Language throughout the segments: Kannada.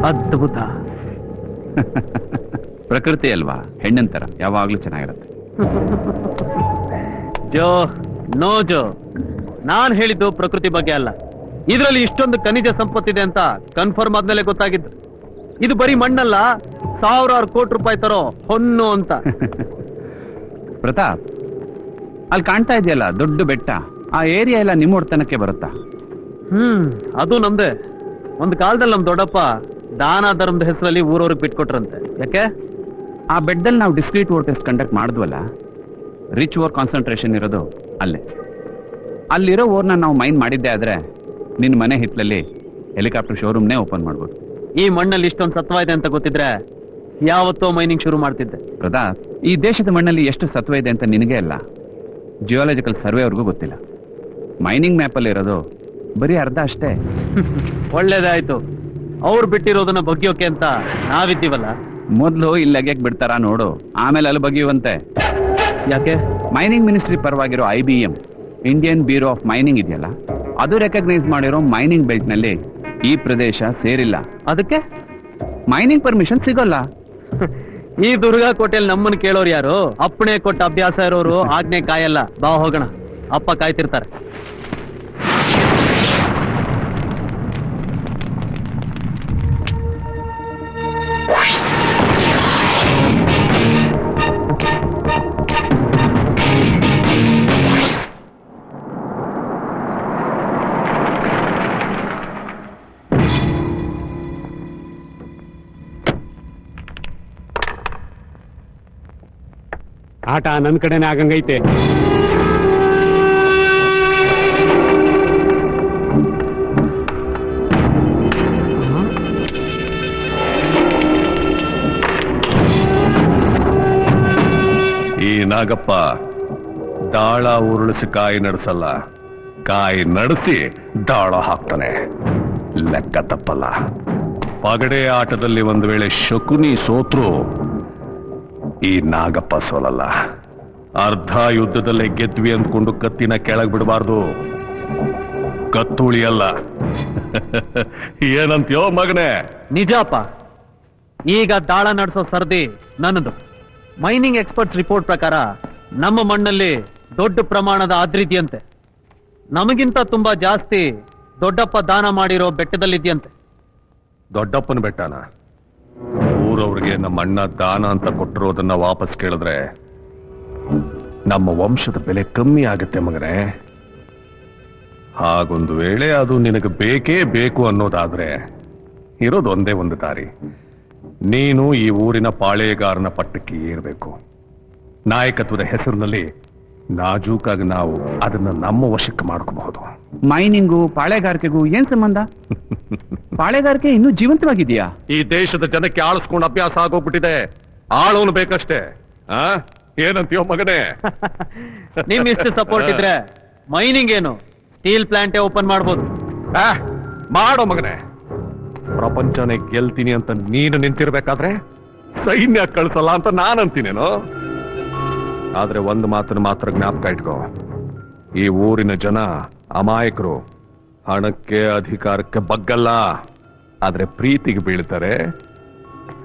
ಅದ್ಭುತ. ಪ್ರಕೃತಿ ಅಲ್ವಾ, ಹೆಣ್ಣಂತರ ಯಾವಾಗ್ಲೂ ಚೆನ್ನಾಗಿರುತ್ತೆ. ಜೋ ನೋ ಜೋ, ನಾನ್ ಹೇಳಿದ್ದು ಪ್ರಕೃತಿ ಬಗ್ಗೆ ಅಲ್ಲ. ಇದರಲ್ಲಿ ಇಷ್ಟೊಂದು ಖನಿಜ ಸಂಪತ್ತಿದೆ ಅಂತ ಕನ್ಫರ್ಮ್ ಆದ್ಮೇಲೆ ಗೊತ್ತಾಗಿದ್ದು. ಇದು ಬರೀ ಮಣ್ಣಲ್ಲ, ಸಾವಿರಾರು ಕೋಟಿ ರೂಪಾಯಿ ತರೋ ಹೊನ್ನು ಅಂತ. ಪ್ರತಾಪ್, ಅಲ್ಲಿ ಕಾಣ್ತಾ ಇದೆಯಲ್ಲ ದೊಡ್ಡ ಬೆಟ್ಟ, ಆ ಏರಿಯಾ ಎಲ್ಲ ನಿಮ್ಮ ಒಡೆತನಕ್ಕೆ ಬರುತ್ತಾ? ಅದು ನಮ್ದೆ. ಒಂದು ಕಾಲದಲ್ಲಿ ನಮ್ ದೊಡ್ಡಪ್ಪ ದಾನ ಧರ್ಮದ ಹೆಸರಲ್ಲಿ ಊರವ್ರಿಗೆ ಬಿಟ್ಕೊಟ್ರಂತೆ. ಯಾಕೆ? ಆ ಬೆಡ್ಡಲ್ಲಿ ನಾವು ಡಿಸ್ಕ್ರೀಟ್ ವೋರ್ ಟೆಸ್ಟ್ ಕಂಡಕ್ಟ್ ಮಾಡಿದ್ವಲ್ಲ, ರಿಚ್ ಓರ್ ಕಾನ್ಸಂಟ್ರೇಷನ್ ಇರೋದು ಅಲ್ಲೇ. ಅಲ್ಲಿರೋ ಓರ್ನ ನಾವು ಮೈನ್ ಮಾಡಿದ್ದೆ ಆದ್ರೆ ನಿನ್ನ ಮನೆ ಹಿತ್ತಲಲ್ಲಿ ಹೆಲಿಕಾಪ್ಟರ್ ಶೋರೂಮ್ನೇ ಓಪನ್ ಮಾಡ್ಬೋದು. ಈ ಮಣ್ಣಲ್ಲಿ ಇಷ್ಟೊಂದು ಸತ್ವ ಇದೆ ಅಂತ ಗೊತ್ತಿದ್ರೆ ಯಾವತ್ತೋ ಮೈನಿಂಗ್ ಶುರು ಮಾಡ್ತಿದ್ದೆ. ಪ್ರತಾಪ್, ಈ ದೇಶದ ಮಣ್ಣಲ್ಲಿ ಎಷ್ಟು ಸತ್ವ ಇದೆ ಅಂತ ನಿನಗೆ ಅಲ್ಲ, ಜಿಯೋಲಾಜಿಕಲ್ ಸರ್ವೆ ಅವ್ರಿಗೂ ಗೊತ್ತಿಲ್ಲ. ಮೈನಿಂಗ್ ಮ್ಯಾಪಲ್ಲಿ ಇರೋದು ಬರೀ ಅರ್ಧ ಅಷ್ಟೇ. ಒಳ್ಳೇದಾಯ್ತು, ಅವ್ರು ಬಿಟ್ಟಿರೋದನ್ನ ಬಗ್ಯೋಕೆ ಅಂತ ನಾವಿದ್ದೀವಲ್ಲ. ಮೊದಲು ಇಲ್ಲಿ ಅಗ್ಯಕ್ ಬಿಡ್ತಾರ ನೋಡು, ಆಮೇಲೆ ಅಲ್ಲಿ ಬಗೆಯುವಂತೆ. ಯಾಕೆ? ಮೈನಿಂಗ್ ಮಿನಿಸ್ಟ್ರಿ ಪರವಾಗಿರೋ IBM, Indian bureau of mining ಇದೆಯಲ್ಲ, ಅದು ರೆಕಗ್ನೈಸ್ ಮಾಡಿರೋ ಮೈನಿಂಗ್ ಬೆಲ್ಟ್ ನಲ್ಲಿ ಈ ಪ್ರದೇಶ ಸೇರಿಲ್ಲ. ಅದಕ್ಕೆ ಮೈನಿಂಗ್ ಪರ್ಮಿಷನ್ ಸಿಗೋಲ್ಲ. ಈ ದುರ್ಗಾ ಕೋಟೆಯಲ್ಲಿ ನಮ್ಮನ್ನು ಕೇಳೋರು ಯಾರು? ಅಪ್ಪಣೆ ಕೊಟ್ಟ ಅಭ್ಯಾಸ ಇರೋರು ಆಜ್ಞೆ ಕಾಯಲ್ಲ. ಬಾ ಹೋಗೋಣ, ಅಪ್ಪ ಕಾಯ್ತಿರ್ತಾರೆ. ಆಟ ನನ್ ಕಡೆನೆ ಆಗಂಗೈತೆ. ಈ ನಾಗಪ್ಪ ದಾಳ ಉರುಳಿಸಿ ಕಾಯಿ ನಡೆಸಲ್ಲ, ಕಾಯಿ ನಡೆಸಿ ದಾಳ ಹಾಕ್ತಾನೆ. ಲೆಕ್ಕ ತಪ್ಪಲ್ಲ. ಪಗಡೆ ಆಟದಲ್ಲಿ ಒಂದು ವೇಳೆ ಶಕುನಿ ಸೋತ್ರು ಈ ನಾಗಪ್ಪ ಸೋಲಲ್ಲ. ಅರ್ಧ ಯುದ್ಧದಲ್ಲೇ ಗೆದ್ವಿ ಅಂದ್ಕೊಂಡು ಕತ್ತಿನ ಕೆಳಗ್ ಬಿಡಬಾರ್ದು. ಕತ್ತುಳಿಯಲ್ಲ. ಏನಂತೀಯೋ ಮಗನೇ? ನಿಜಪ್ಪ, ಈಗ ದಾಳ ನಡೆಸೋ ಸರ್ದಿ ನನ್ನದು. ಮೈನಿಂಗ್ ಎಕ್ಸ್ಪರ್ಟ್ಸ್ ರಿಪೋರ್ಟ್ ಪ್ರಕಾರ ನಮ್ಮ ಮಣ್ಣಲ್ಲಿ ದೊಡ್ಡ ಪ್ರಮಾಣದ ಆದ್ರಿದೆಯಂತೆ. ನಮಗಿಂತ ತುಂಬಾ ಜಾಸ್ತಿ ದೊಡ್ಡಪ್ಪ ದಾನ ಮಾಡಿರೋ ಬೆಟ್ಟದಲ್ಲಿದೆಯಂತೆ. ದೊಡ್ಡಪ್ಪನ ಬೆಟ್ಟನ? ಊರವ್ರಿಗೆ ನಮ್ಮ ಅಣ್ಣ ದಾನ ಅಂತ ಕೊಟ್ಟಿರೋದನ್ನ ವಾಪಸ್ ಕೇಳಿದ್ರೆ ನಮ್ಮ ವಂಶದ ಬೆಲೆ ಕಮ್ಮಿ ಆಗುತ್ತೆ ಮಗನೇ. ಹಾಗೊಂದು ವೇಳೆ ಅದು ನಿನಗೆ ಬೇಕೇ ಬೇಕು ಅನ್ನೋದಾದ್ರೆ ಇರೋದು ಒಂದೇ ಒಂದು ದಾರಿ. ನೀನು ಈ ಊರಿನ ಪಾಳೆಗಾರನ ಪಟ್ಟಕ್ಕೆ ಏರ್ಬೇಕು. ನಾಯಕತ್ವದ ಹೆಸರಿನಲ್ಲಿ ನಾಜೂಕಾಗಿ ನಾವು ಅದನ್ನ ನಮ್ಮ ವಶಕ್ಕೆ ಮಾಡ್ಕೋಬಹುದು. ಮೈನಿಂಗು ಪಾಳೆಗಾರಿಕೆಗೂ ಏನ್ ಸಂಬಂಧ? ಪಾಳೆಗಾರಿಕೆ ಇನ್ನೂ ಜೀವಂತವಾಗಿದೆಯಾ? ಈ ದೇಶದ ಜನಕ್ಕೆ ಆಳಿಸ್ಕೊಂಡು ಅಭ್ಯಾಸ ಆಗೋಗ್ಬಿಟ್ಟಿದೆ. ಆಳೋನು ಬೇಕಷ್ಟೇ. ಏನಂತೀಯೋ ಮಗನೇ? ನಿಮ್ ಇಷ್ಟು ಸಪೋರ್ಟ್ ಇದ್ರೆ ಮೈನಿಂಗ್ ಏನು, ಸ್ಟೀಲ್ ಪ್ಲಾಂಟೇ ಓಪನ್ ಮಾಡ್ಬೋದು. ಮಾಡೋ ಮಗನೇ. ಪ್ರಪಂಚನೇ ಗೆಲ್ತೀನಿ ಅಂತ ನೀನು ನಿಂತಿರ್ಬೇಕಾದ್ರೆ ಸೈನ್ಯ ಕಳಿಸಲ್ಲ ಅಂತ ನಾನಂತೀನೇನೋ. ಆದ್ರೆ ಒಂದು ಮಾತನ್ನು ಮಾತ್ರ ಜ್ಞಾಪಕ ಇಟ್ಕೋ, ಈ ಊರಿನ ಜನ ಅಮಾಯಕರು. ಹಣಕ್ಕೆ ಅಧಿಕಾರಕ್ಕೆ ಬಗ್ಗಲ್ಲ, ಆದ್ರೆ ಪ್ರೀತಿಗೆ ಬೀಳ್ತಾರೆ.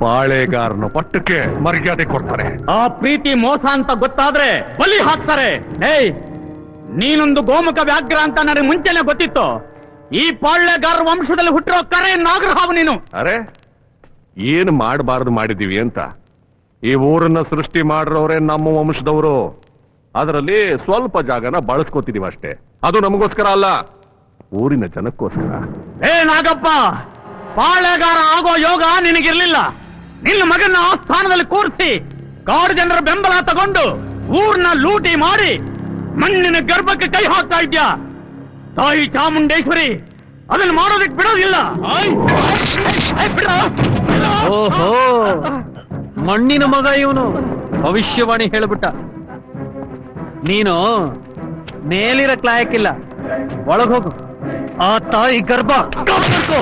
ಪಾಳೆಗಾರನ ಪಟ್ಟಕ್ಕೆ ಮರ್ಯಾದೆ ಕೊಡ್ತಾರೆ. ಆ ಪ್ರೀತಿ ಮೋಸ ಅಂತ ಗೊತ್ತಾದ್ರೆ ಬಲಿ ಹಾಕ್ತಾರೆ. ಏಯ್, ನೀನೊಂದು ಗೋಮುಖ ವ್ಯಾಘ್ರ ಅಂತ ನನಗೆ ಮುಂಚೆನೆ ಗೊತ್ತಿತ್ತು. ಈ ಪಾಳೆಗಾರ ವಂಶದಲ್ಲಿ ಹುಟ್ಟಿರೋ ಕರೆ ನಾಗರಹಾವ ನೀನು. ಅರೆ, ಏನು ಮಾಡಬಾರದು ಮಾಡಿದೀವಿ ಅಂತ? ಈ ಊರನ್ನ ಸೃಷ್ಟಿ ಮಾಡಿರೋರೆ ನಮ್ಮ ವಂಶದವರು. ಅದರಲ್ಲಿ ಸ್ವಲ್ಪ ಜಾಗನ ಬಳಸ್ಕೋತಿದೀವಿ ಅಷ್ಟೇ. ಅದು ನಮಗೋಸ್ಕರ ಅಲ್ಲ, ಊರಿನ ಜನಕ್ಕೋಸ್ಕರ. ನಾಗಪ್ಪ, ಪಾಳೆಗಾರ ಆಗೋ ಯೋಗ ನಿನಗಿರ್ಲಿಲ್ಲ. ನಿನ್ನ ಮಗನ ಆ ಸ್ಥಾನದಲ್ಲಿ ಕೂರಿಸಿ ಕಾಡು ಜನರ ಬೆಂಬಲ ತಗೊಂಡು ಊರ್ನ ಲೂಟಿ ಮಾಡಿ ಮಣ್ಣಿನ ಗರ್ಭಕ್ಕೆ ಕೈ ಹಾಕ್ತಾ ಇದ್ಯಾ. ತಾಯಿ ಚಾಮುಂಡೇಶ್ವರಿ ಅದನ್ನ ಮಾಡೋದಕ್ಕೆ ಬಿಡೋದಿಲ್ಲ. ಓಹೋ, ಮಣ್ಣಿನ ಮಗ ಇವನು. ಭವಿಷ್ಯವಾಣಿ ಹೇಳ್ಬಿಟ್ಟ. ನೀನು ಮೇಲಿರಕ್ ಲಾಯಕ್ಕಿಲ್ಲ, ಒಳಗೋಗು. ಆ ತಾಯಿ ಗರ್ಭ ಕಾಪಾಡ್ಕೋ.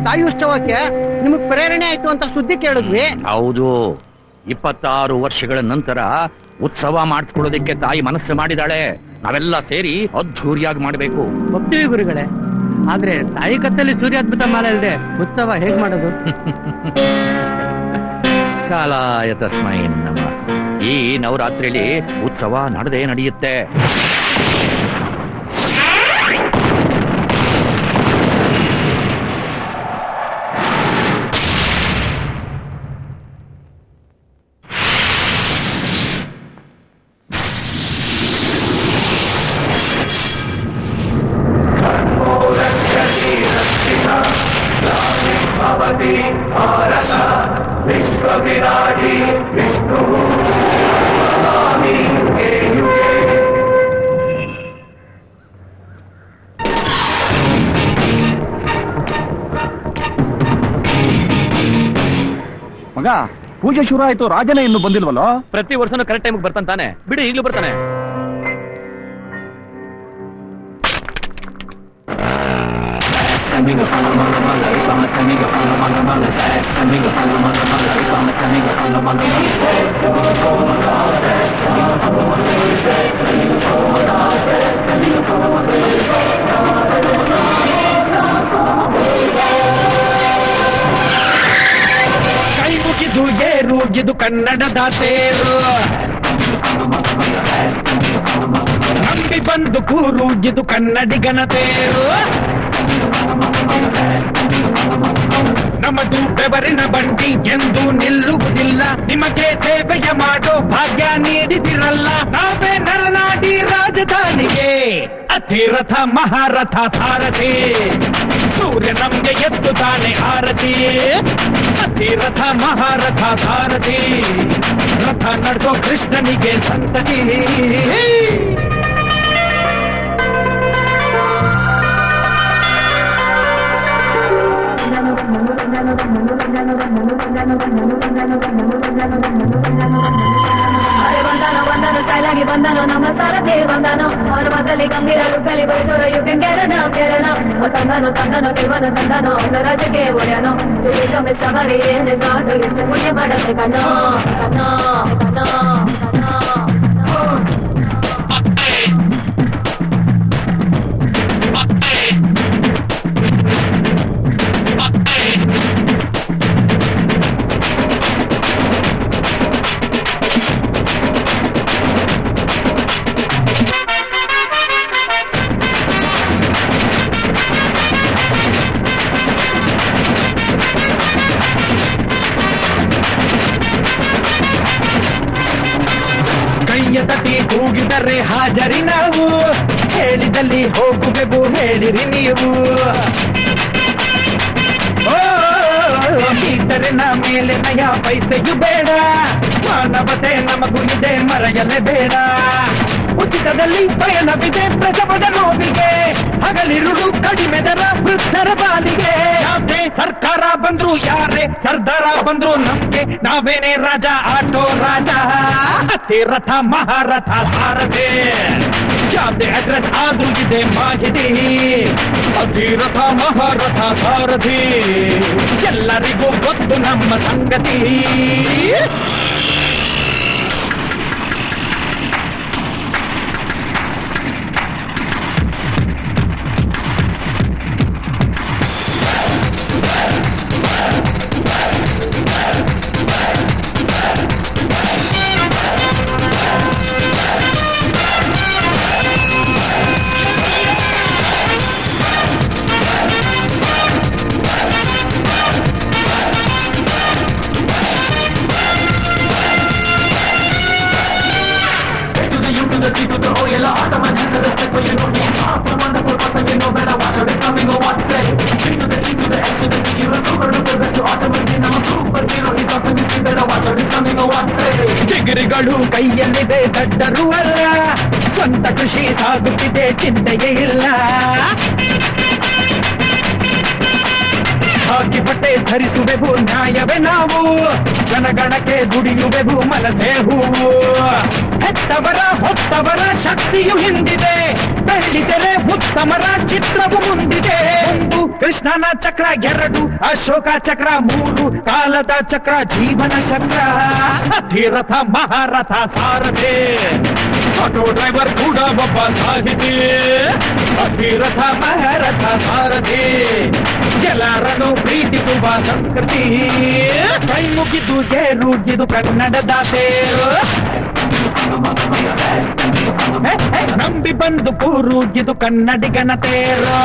ತಾಯುತ್ಸವಕ್ಕೆ ನಿಮಗ್ ಪ್ರೇರಣೆ ಆಯ್ತು ಅಂತ ಸುದ್ದಿ ಕೇಳಿದ್ವಿ. ಹೌದು, 26 ವರ್ಷಗಳ ನಂತರ ಉತ್ಸವ ಮಾಡಿಸ್ಕೊಳ್ಳೋದಕ್ಕೆ ತಾಯಿ ಮನಸ್ಸು ಮಾಡಿದಾಳೆ. ನಾವೆಲ್ಲ ಸೇರಿ ಅದ್ಧೂರಿಯಾಗಿ ಮಾಡಬೇಕು. ಒಪ್ತೀವಿ ಗುರುಗಳೇ, ಆದ್ರೆ ತಾಯಿ ಕತ್ತಲ್ಲಿ ಸೂರ್ಯಾದ್ಭುತ ಮಾಲೆ ಇಲ್ಲದೆ ಉತ್ಸವ ಹೇಗ್ ಮಾಡೋದು? ಕಾಲಾಯ ತಸ್ಮೈ ನಮಃ. ಈ ನವರಾತ್ರಿಯಲ್ಲಿ ಉತ್ಸವ ನಡೆದೇ ನಡೆಯುತ್ತೆ. ಮಗ, ಪೂಜೆ ಶುರು ಆಯ್ತು, ರಾಜನೇ ಇನ್ನು ಬಂದಿಲ್ವಲ್ಲೋ? ಪ್ರತಿ ವರ್ಷನೂ ಕರೆಕ್ಟ್ ಟೈಮ್ಗೆ ಬರ್ತಾನೆ. ಬಿಡಿ, ಈಗಲೂ ಬರ್ತಾನೆ. ಕೈ ಮುಗಿದು ಏರುಗಿದು ಕನ್ನಡದ ತೇರು, ನಂಬಿ ಬಂದು ಕೂರುಗಿದು ಕನ್ನಡಿಗನ ತೇರು. ನಮ್ಮದು ಬೆವರಿನ ಬಂಡಿ ಎಂದು ನಿಲ್ಲುವುದಿಲ್ಲ, ನಿಮಗೆ ಸೇವೆಯ ಮಾಡೋ ಭಾಗ್ಯ ನೀಡಿದಿರಲ್ಲ. ನಾವೇ ನರನಾಡಿ ರಾಜಧಾನಿಗೆ ಅತಿರಥ ಮಹಾರಥ ಸಾರಥಿ. ಸೂರ್ಯ ನಮ್ಗೆ ಎತ್ತು ತಾನೆ ಆರತಿ. ಅತಿರಥ ಮಹಾರಥ ಸಾರಥಿ, ರಥ ನಡೆದೋ ಕೃಷ್ಣನಿಗೆ ಸಂತತಿ. ಕೈಲಾಗಿ ಬಂದನು ನಮ್ಮ ಸಾರಥಿ ಬಂದನು. ಪರ್ವತದಲ್ಲಿ ಗಂಭೀರ ಕಲಿ ಬೈಸೋರ ಯುಗಂಗೆರನ ಕೆರನ ತಂದನು ತಂದನು ಕಿವನು ತಂದನು ರಾಜಕ್ಕೆ ಒಡೆಯನು. ಸವಾರಿ ಏನು ಕಾಡು ಇಷ್ಟು ಪುಣ್ಯ ಮಾಡದೆ ಕಣ್ಣೋ ಕಣ್ಣೋ ಕಣ್ಣೋ ಕಣ್ಣೋ. ತಟಿ ಕೂಗಿದರೆ ಹಾಜರಿ ನಾವು, ಹೇಳಿದಲ್ಲಿ ಹೋಗುವೆವು ಹೇಳಿರಿ ನೀವು. ಮೀಟರಿನ ಮೇಲೆ ನಯ ಪೈಸೆಯು ಬೇಡ, ಮಾನವತೆ ನಮಗೂ ಇದೆ ಮರೆಯಲೇ ಬೇಡ. ಉಚಿತದಲ್ಲಿ ಪಯಣವಿದೆ ಪ್ರಸವದ ನೋವಿಗೆ, ಹಗಲಿರುಳು ಕಡಿಮೆ ದರ ವೃದ್ಧರ ಬಾಲಿಗೆ. ಯಾವುದೇ ಸರ್ಕಾರ ಬಂದ್ರು ಯಾರೇ ಸರ್ದಾರ ಬಂದ್ರು ನಮ್ಗೆ ನಾವೇನೇ ರಾಜ ಆಟೋ ರಾಜ. ಅತಿರಥ ಮಹಾರಥ ಸಾರಥಿ, ಯಾವುದೇ ಅಡ್ರೆಸ್ ಆದ್ರೂ ಇದೆ ಮಾಹಿತಿ. ಅತಿರಥ ಮಹಾರಥ ಸಾರಥಿ, ಎಲ್ಲರಿಗೂ ಗೊತ್ತು ನಮ್ಮ ಸಂಗತಿ. ಡಿಗ್ರಿಗಳು ಕೈಯಲ್ಲಿದೆ ದಡ್ಡರು ಅಲ್ಲ, ಸ್ವಂತ ಕೃಷಿ ಸಾಗುತ್ತಿದೆ ಚಿಂತೆಯೇ ಇಲ್ಲ. ಹಾಕಿ ಬಟ್ಟೆ ಧರಿಸುವೆವು ನ್ಯಾಯವೇ ನಾವು, ಜನಗಣಕ್ಕೆ ದುಡಿಯುವೆವು ಮನಸೇ ಹೂವು. ಹೆತ್ತವರ ಹೊತ್ತವರ ಶಕ್ತಿಯು ಹಿಂದಿದೆ, ಬೆಳ್ಳಿತೆರೆ ಉತ್ತಮರ ಚಿತ್ರವು ಮುಂದಿದೆ. 1 ಕೃಷ್ಣನ ಚಕ್ರ, 2 ಅಶೋಕ ಚಕ್ರ, 3 ಕಾಲದ ಚಕ್ರ ಜೀವನ ಚಕ್ರ. ಅಧಿರಥ ಮಹಾರಥ ಸಾರಥಿ, ಆಟೋ ಡ್ರೈವರ್ ಕೂಡ ಒಬ್ಬ ಸಾಹಿತಿ. ಅಧಿರಥ ಮಹಾರಥ ಸಾರಥಿ, ಎಲ್ಲರನ್ನು ಪ್ರೀತಿಸುವ ಸಂಸ್ಕೃತಿ. ಕೈ ಮುಗಿದು ಏರುಗಿದು ಕನ್ನಡದ ತೇರು, ನಂಬಿ ಬಂದು ಕೂರುಗಿದು ಕನ್ನಡಿಗನ ತೇರು.